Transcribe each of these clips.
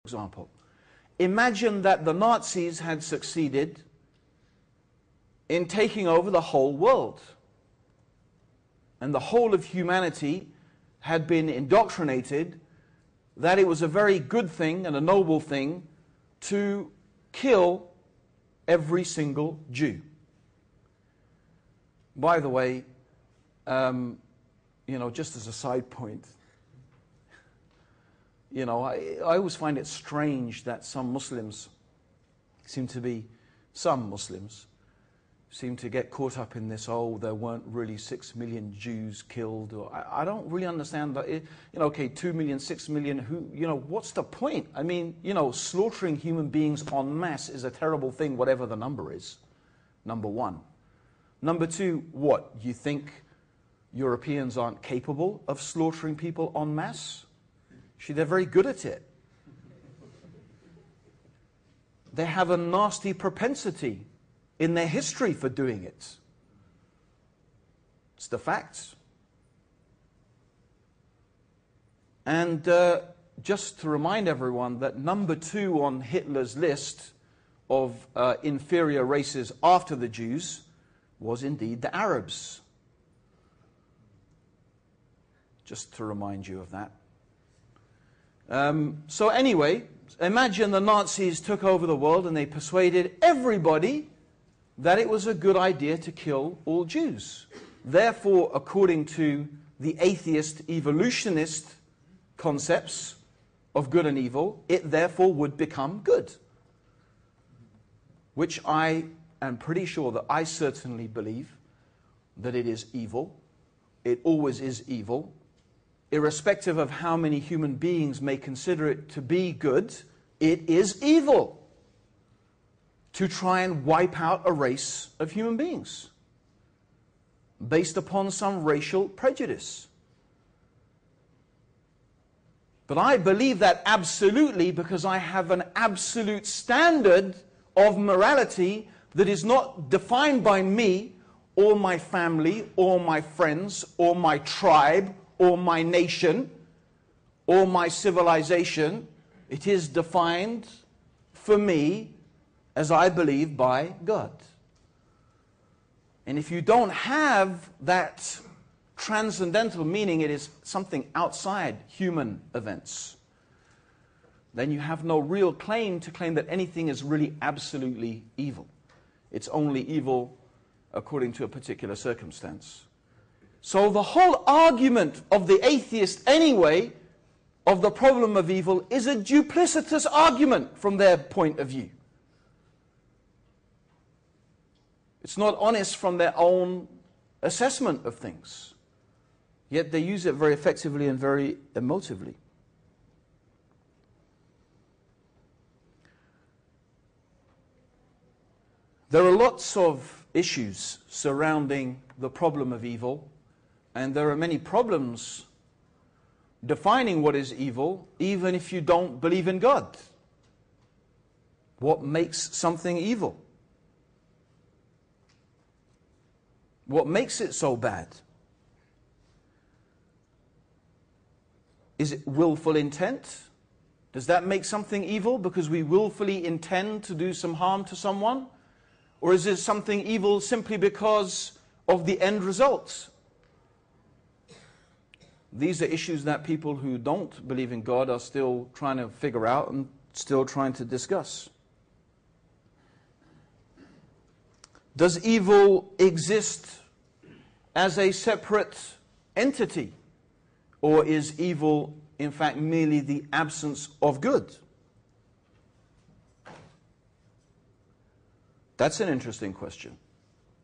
example. Imagine that the Nazis had succeeded in taking over the whole world, and the whole of humanity had been indoctrinated that it was a very good thing and a noble thing to kill every single Jew. By the way, just as a side point, I always find it strange that some Muslims seem to get caught up in this, there weren't really 6 million Jews killed. Or, I don't really understand that. 2 million, 6 million, what's the point? I mean, slaughtering human beings en masse is a terrible thing, whatever the number is, number one. Number two, what? You think Europeans aren't capable of slaughtering people en masse? Actually, they're very good at it. They have a nasty propensity in their history for doing it. It's the facts. And just to remind everyone that number 2 on Hitler's list of inferior races after the Jews was indeed the Arabs. Just to remind you of that. So anyway, imagine the Nazis took over the world and they persuaded everybody that it was a good idea to kill all Jews. Therefore, according to the atheist evolutionist concepts of good and evil, it therefore would become good. Which I am pretty sure that I certainly believe that it is evil. It always is evil. Irrespective of how many human beings may consider it to be good, it is evil to try and wipe out a race of human beings based upon some racial prejudice. But I believe that absolutely because I have an absolute standard of morality that is not defined by me or my family or my friends or my tribe or my nation or my civilization. It is defined for me, as I believe, by God. And if you don't have that transcendental meaning, it is something outside human events, then you have no real claim to claim that anything is really absolutely evil. It's only evil according to a particular circumstance. So the whole argument of the atheist anyway, of the problem of evil, is a duplicitous argument from their point of view. It's not honest from their own assessment of things. Yet they use it very effectively and very emotively. There are lots of issues surrounding the problem of evil, and there are many problems defining what is evil, even if you don't believe in God. What makes something evil? What makes it so bad? Is it willful intent? Does that make something evil because we willfully intend to do some harm to someone? Or is it something evil simply because of the end result? These are issues that people who don't believe in God are still trying to figure out and still trying to discuss. Does evil exist as a separate entity? Or is evil, in fact, merely the absence of good? That's an interesting question,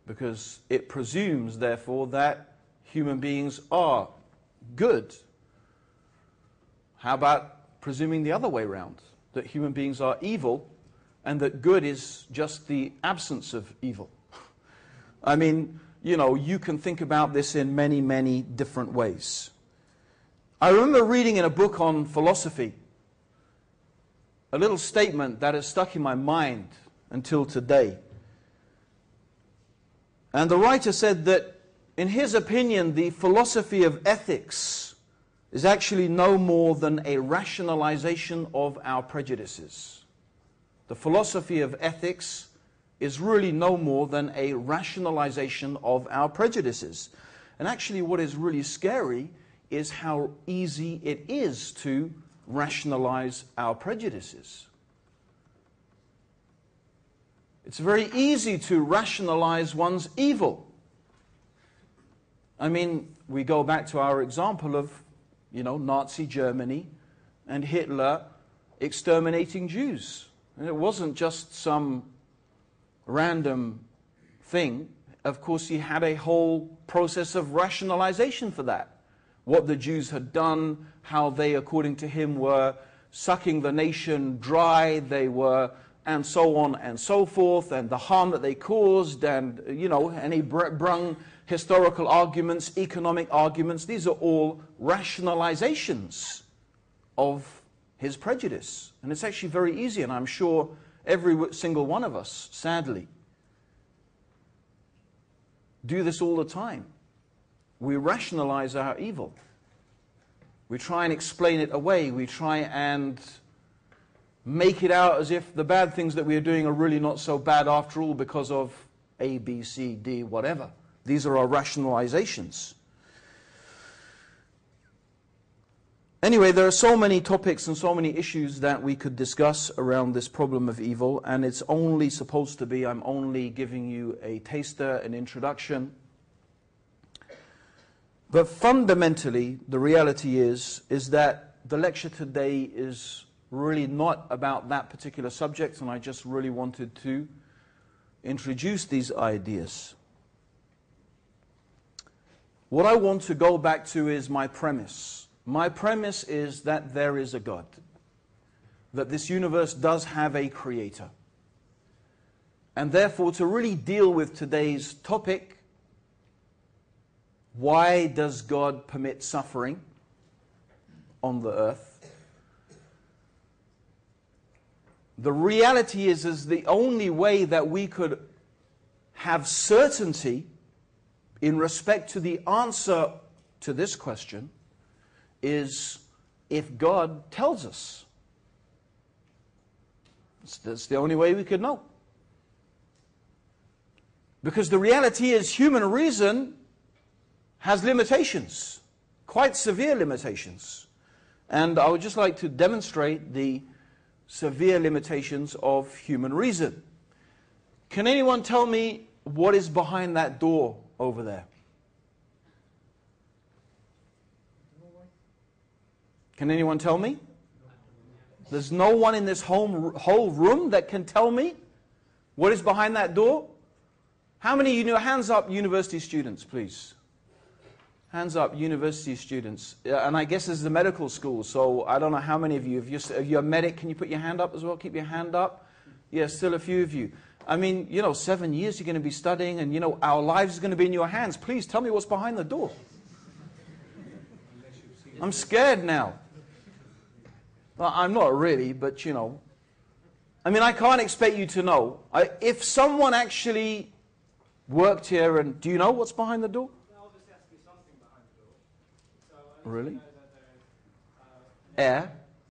because it presumes, therefore, that human beings are good. How about presuming the other way around, that human beings are evil and that good is just the absence of evil? I mean, you can think about this in many, many different ways. I remember reading in a book on philosophy a little statement that has stuck in my mind until today. And the writer said that, in his opinion, the philosophy of ethics is actually no more than a rationalization of our prejudices. The philosophy of ethics is really no more than a rationalization of our prejudices. And actually what is really scary is how easy it is to rationalize our prejudices. It's very easy to rationalize one's evil. I mean, we go back to our example of, Nazi Germany and Hitler exterminating Jews. And it wasn't just some random thing. Of course, he had a whole process of rationalization for that. What the Jews had done, how they, according to him, were sucking the nation dry, they were, and so on and so forth, and the harm that they caused, and, and he brung historical arguments, economic arguments. These are all rationalizations of his prejudice. And it's actually very easy, and I'm sure every single one of us, sadly, do this all the time. We rationalize our evil. We try and explain it away. We try and make it out as if the bad things that we are doing are really not so bad after all because of A, B, C, D, whatever. These are our rationalizations. Anyway, there are so many topics and so many issues that we could discuss around this problem of evil, and it's only supposed to be, I'm only giving you a taster, an introduction. But fundamentally, the reality is that the lecture today is really not about that particular subject, and I just really wanted to introduce these ideas. What I want to go back to is my premise. My premise is that there is a God, that this universe does have a creator. And therefore, to really deal with today's topic, why does God permit suffering on the earth? The reality is the only way that we could have certainty in respect to the answer to this question is if God tells us. That's the only way we could know. Because the reality is human reason has limitations, quite severe limitations. And I would just like to demonstrate the severe limitations of human reason. Can anyone tell me what is behind that door over there? Can anyone tell me? There's no one in this whole room that can tell me what is behind that door? How many, hands up, university students, please. Hands up, university students. And I guess this is a medical school, so I don't know how many of you. If you're a medic, can you put your hand up as well? Keep your hand up. Yeah, still a few of you. I mean, 7 years you're going to be studying, and, our lives are going to be in your hands. Please tell me what's behind the door. I'm scared now. Well, I'm not really, but, I mean, I can't expect you to know. If someone actually worked here, and do you know what's behind the door? Really? Air?